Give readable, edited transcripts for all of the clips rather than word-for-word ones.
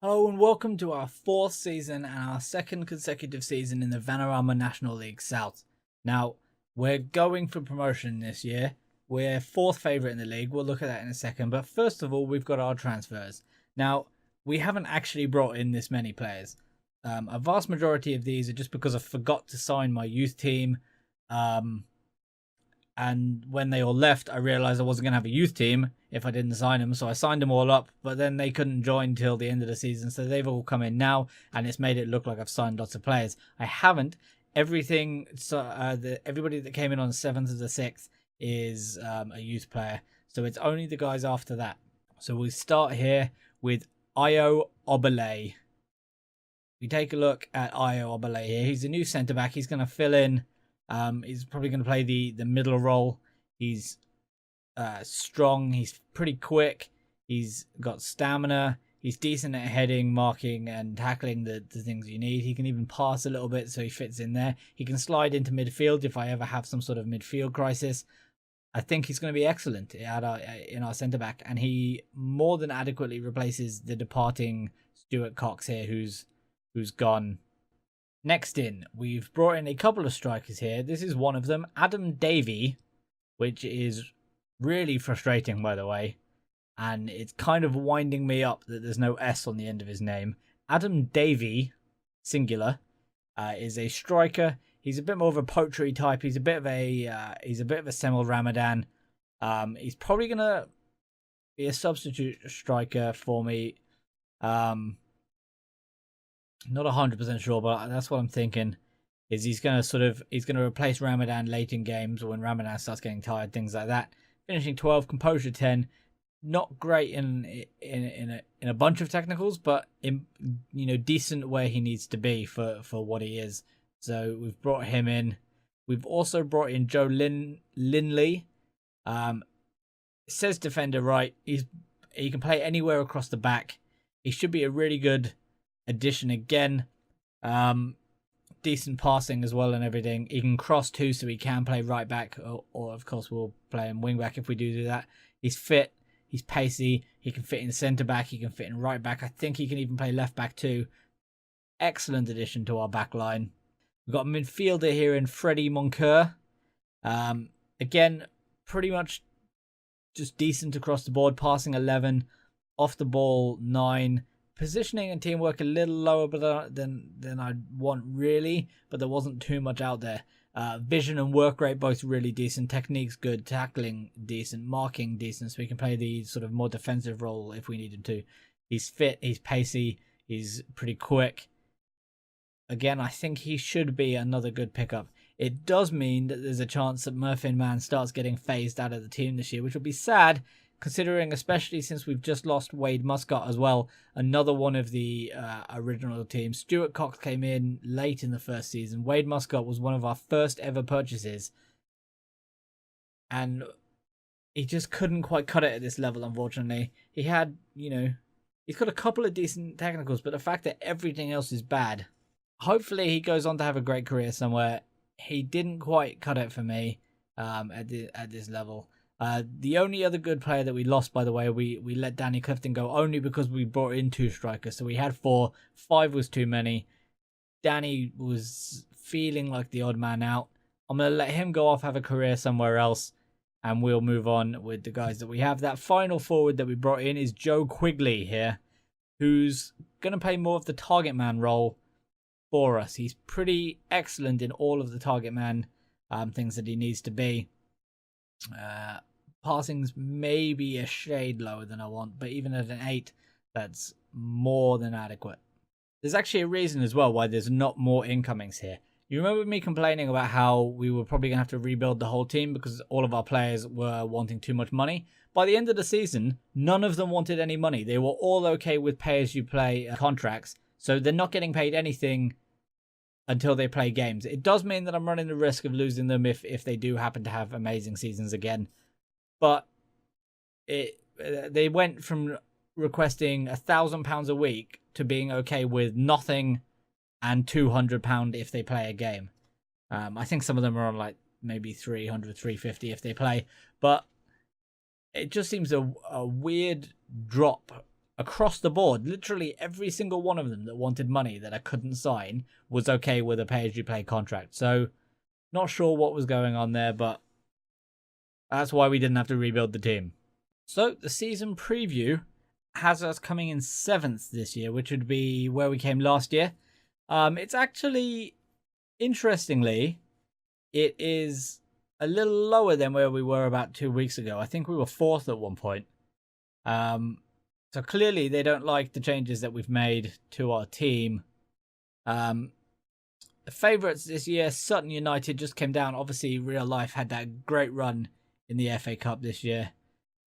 Hello and welcome to our fourth season and our second consecutive season in the Vanarama National League South. Now, we're going for promotion this year. We're fourth favourite in the league. We'll look at that in a second. But first of all, we've got our transfers. Now, we haven't actually brought in this many players. A vast majority of these are just because I forgot to sign my youth team. And when they all left, I realized I wasn't going to have a youth team if I didn't sign them. So I signed them all up, but then they couldn't join till the end of the season. So they've all come in now, and it's made it look like I've signed lots of players. I haven't. Everybody that came in on the 7th of the 6th is a youth player. So it's only the guys after that. So we start here with Io Obele. We take a look at Io Obele here. He's a new centre-back. He's going to fill in. He's probably going to play the middle role. He's strong. He's pretty quick. He's got stamina. He's decent at heading, marking, and tackling the things you need. He can even pass a little bit, so he fits in there. He can slide into midfield if I ever have some sort of midfield crisis. I think he's going to be excellent in our centre-back, and he more than adequately replaces the departing Stuart Cox here, who's gone. Next in, we've brought in a couple of strikers here. This is one of them, Adam Davey, which is really frustrating, by the way. And it's kind of winding me up that there's no S on the end of his name. Adam Davey, singular, is a striker. He's a bit more of a poachery type. He's a bit of a Semel Ramadan. He's probably gonna be a substitute striker for me. Not 100% sure, but that's what I'm thinking. Is he's going to replace Ramadan late in games when Ramadan starts getting tired, things like that. Finishing 12, composure 10. Not great in a bunch of technicals, but in decent where he needs to be for what he is. So we've brought him in. We've also brought in Joe Linley. It says defender right. He can play anywhere across the back. He should be a really good addition again. Decent passing as well and everything. He can cross too, so he can play right back, or of course we'll play him wing back if we do that. He's fit, he's pacey, he can fit in centre back, he can fit in right back. I think he can even play left back too. Excellent addition to our back line. We've got a midfielder here in Freddie Moncur. Again, pretty much just decent across the board. Passing 11, off the ball 9. Positioning and teamwork a little lower than I'd want, really, but there wasn't too much out there. Vision and work rate both really decent. Technique's good. Tackling decent. Marking decent, so we can play the sort of more defensive role if we needed to. He's fit. He's pacey. He's pretty quick. Again, I think he should be another good pickup. It does mean that there's a chance that Murphin Man starts getting phased out of the team this year, which will be sad, considering especially since we've just lost Wade Muscat as well, another one of the original team. Stuart Cox came in late in the first season. Wade Muscat was one of our first ever purchases, and he just couldn't quite cut it at this level, unfortunately. He had, he's got a couple of decent technicals, but the fact that everything else is bad. Hopefully he goes on to have a great career somewhere. He didn't quite cut it for me at this level. The only other good player that we lost, by the way, we let Danny Clifton go only because we brought in 2 strikers. So we had 4. 5 was too many. Danny was feeling like the odd man out. I'm going to let him go off, have a career somewhere else, and we'll move on with the guys that we have. That final forward that we brought in is Joe Quigley here, who's going to play more of the target man role for us. He's pretty excellent in all of the target man things that he needs to be. Passing's maybe a shade lower than I want, but even at an 8, that's more than adequate. There's actually a reason as well why there's not more incomings here. You remember me complaining about how we were probably going to have to rebuild the whole team because all of our players were wanting too much money? By the end of the season, none of them wanted any money. They were all okay with pay-as-you-play contracts, so they're not getting paid anything until they play games. It does mean that I'm running the risk of losing them if they do happen to have amazing seasons again. But they went from requesting £1,000 a week to being okay with nothing and £200 if they play a game. I think some of them are on like maybe 300, 350 if they play. But it just seems a weird drop across the board, literally every single one of them that wanted money that I couldn't sign was okay with a pay-as-you-play contract. So, not sure what was going on there, but that's why we didn't have to rebuild the team. So, the season preview has us coming in 7th this year, which would be where we came last year. It's actually, interestingly, it is a little lower than where we were about 2 weeks ago. I think we were 4th at one point. So clearly they don't like the changes that we've made to our team. The favourites this year, Sutton United just came down. Obviously, Real Life had that great run in the FA Cup this year.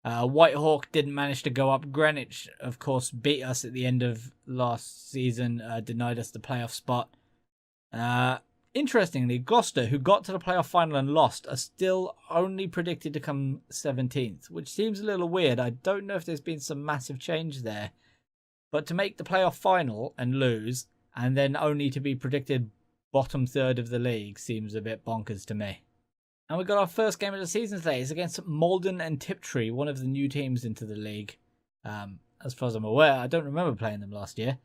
Whitehawk didn't manage to go up. Greenwich, of course, beat us at the end of last season, denied us the playoff spot. Interestingly, Gloucester, who got to the playoff final and lost, are still only predicted to come 17th, which seems a little weird. I don't know if there's been some massive change there. But to make the playoff final and lose, and then only to be predicted bottom third of the league, seems a bit bonkers to me. And we got our first game of the season today. It's against Malden and Tiptree, one of the new teams into the league. As far as I'm aware, I don't remember playing them last year.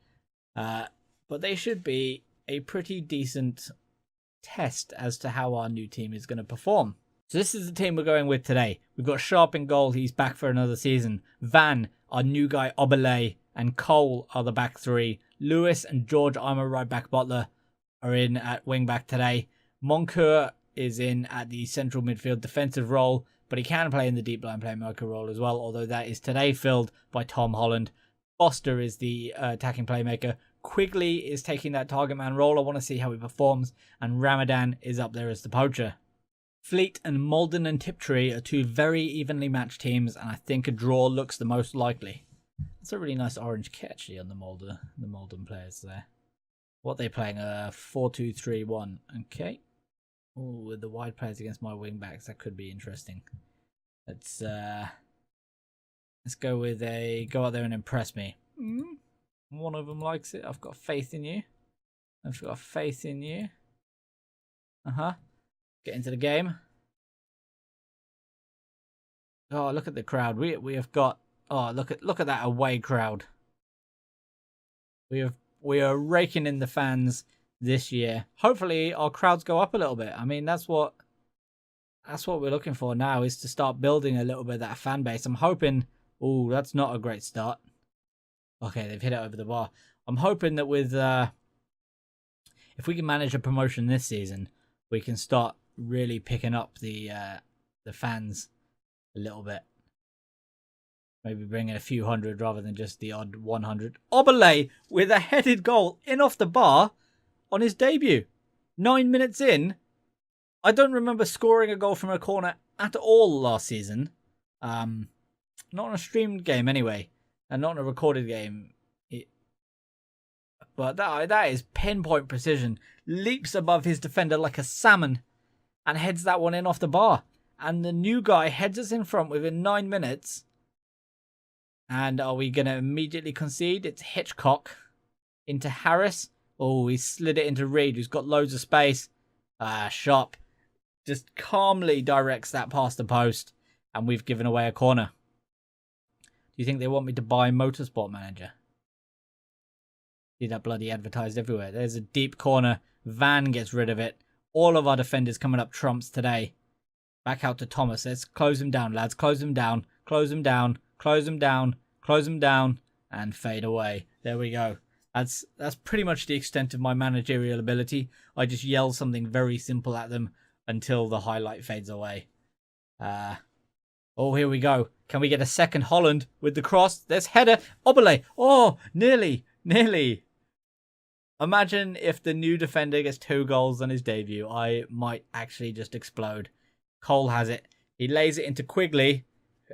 But they should be a pretty decent test as to how our new team is going to perform. So this is the team we're going with today. We've got Sharp in goal. He's back for another season. Van, our new guy, Oberle, and Cole are the back three. Lewis and George, I'm a right back Butler, are in at wing back today. Moncur is in at the central midfield defensive role, but he can play in the deep line playmaker role as well, although that is today filled by Tom Holland. Foster is the attacking playmaker. Quigley is taking that target man role. I want to see how he performs. And Ramadan is up there as the poacher. Fleet and Malden and Tiptree are two very evenly matched teams, and I think a draw looks the most likely. That's a really nice orange kit actually on the Malden players there. What are they playing? 4-2-3-1. Okay. Ooh, with the wide players against my wing backs, that could be interesting. Let's go with go out there and impress me. One of them likes it. I've got faith in you. I've got faith in you. Get into the game. Oh, look at the crowd. We have got. Oh, look at that away crowd. We are raking in the fans this year. Hopefully our crowds go up a little bit. I mean, that's what we're looking for now, is to start building a little bit of that fan base. I'm hoping. Oh, that's not a great start. Okay, they've hit it over the bar. I'm hoping that with if we can manage a promotion this season, we can start really picking up the fans a little bit. Maybe bring in a few hundred rather than just the odd 100. Oberle with a headed goal in off the bar on his debut. 9 minutes in. I don't remember scoring a goal from a corner at all last season. Not on a streamed game anyway. And not in a recorded game. But that is pinpoint precision. Leaps above his defender like a salmon. And heads that one in off the bar. And the new guy heads us in front within 9 minutes. And are we going to immediately concede? It's Hitchcock into Harris. Oh, he slid it into Reed, who's got loads of space. Sharp just calmly directs that past the post. And we've given away a corner. Do you think they want me to buy Motorsport Manager? See that bloody advertised everywhere. There's a deep corner. Van gets rid of it. All of our defenders coming up trumps today. Back out to Thomas. Let's close him down, lads. Close him down. Close him down. Close him down. Close him down. And fade away. There we go. That's pretty much the extent of my managerial ability. I just yell something very simple at them until the highlight fades away. Oh, here we go. Can we get a second? Holland with the cross. There's header. Oberle. Oh, nearly. Imagine if the new defender gets 2 goals on his debut. I might actually just explode. Cole has it. He lays it into Quigley.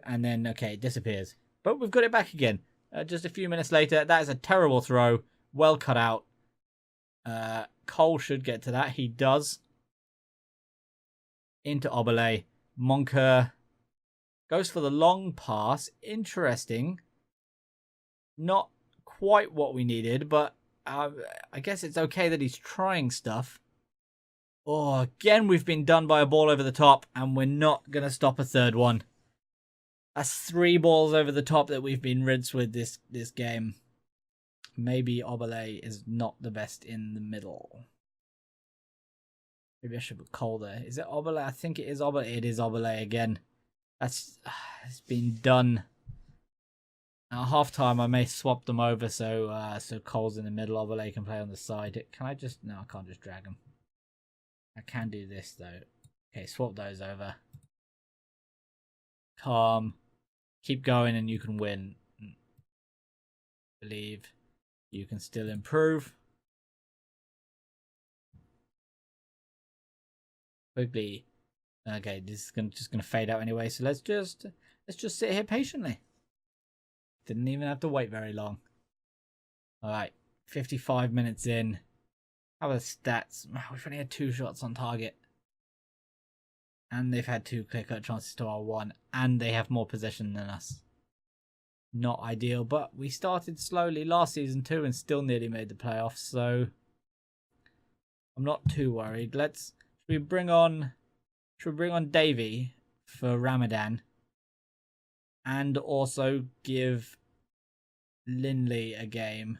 And then, okay, it disappears. But we've got it back again. Just a few minutes later. That is a terrible throw. Well cut out. Cole should get to that. He does. Into Oberle. Moncur goes for the long pass. Interesting. Not quite what we needed, but I guess it's okay that he's trying stuff. Oh, again, we've been done by a ball over the top, and we're not going to stop a third one. That's 3 balls over the top that we've been rinsed with this game. Maybe Obele is not the best in the middle. Maybe I should put Cole there. Is it Obele? I think it is Obele. It is Obele again. It's been done. At half time, I may swap them over so Cole's in the middle. Obele can play on the side. Can I just... No, I can't just drag him. I can do this though. Okay, swap those over. Calm. Keep going and you can win. Believe you can still improve. Quickly. Okay, this is just gonna fade out anyway, so let's just sit here patiently. Didn't even have to wait very long. Alright, 55 minutes in. How are the stats? We've only had 2 shots on target. And they've had 2 clear-cut chances to our 1. And they have more possession than us. Not ideal, but we started slowly last season too and still nearly made the playoffs, so I'm not too worried. Should we bring on Davey for Ramadan and also give Lindley a game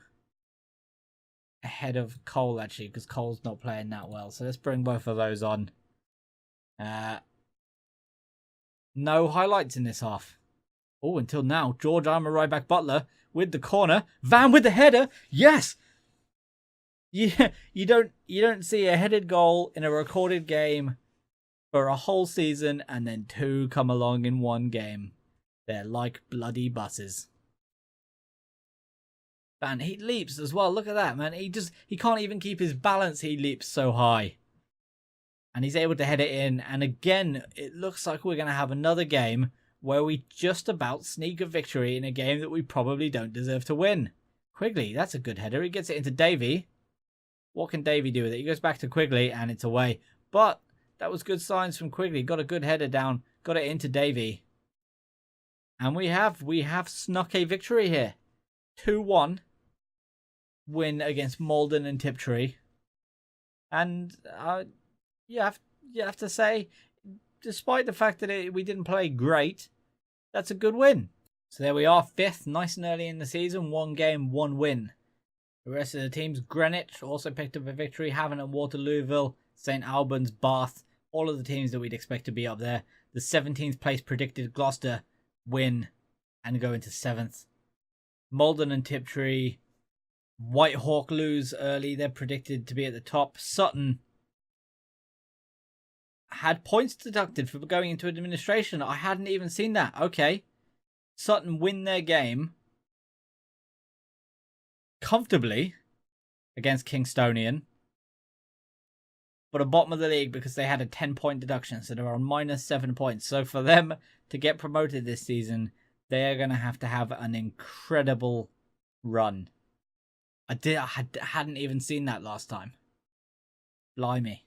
ahead of Cole, actually, because Cole's not playing that well. So let's bring both of those on. No highlights in this half. Oh, until now, George Armour right back Butler with the corner. Van with the header. Yes. Yeah, you don't see a headed goal in a recorded game for a whole season and then 2 come along in 1 game. They're like bloody buses. Van, he leaps as well. Look at that, man. He can't even keep his balance. He leaps so high. And he's able to head it in. And again, it looks like we're going to have another game where we just about sneak a victory in a game that we probably don't deserve to win. Quigley, that's a good header. He gets it into Davey. What can Davey do with it? He goes back to Quigley and it's away. But that was good signs from Quigley. Got a good header down. Got it into Davey. And we have snuck a victory here. 2-1 win against Malden and Tiptree. And you have to say, despite the fact that we didn't play great, that's a good win. So there we are, 5th, nice and early in the season. 1 game, 1 win. The rest of the teams, Greenwich also picked up a victory. Havant and Waterlooville, St Albans, Bath, all of the teams that we'd expect to be up there. The 17th place predicted Gloucester win and go into 7th. Malden and Tiptree, Whitehawk lose early. They're predicted to be at the top. Sutton had points deducted for going into administration. I hadn't even seen that. Okay. Sutton win their game comfortably against Kingstonian, but at bottom of the league because they had a 10-point deduction, so they're on minus 7 points. So for them to get promoted this season, they are going to have an incredible run. I hadn't even seen that last time. Blimey.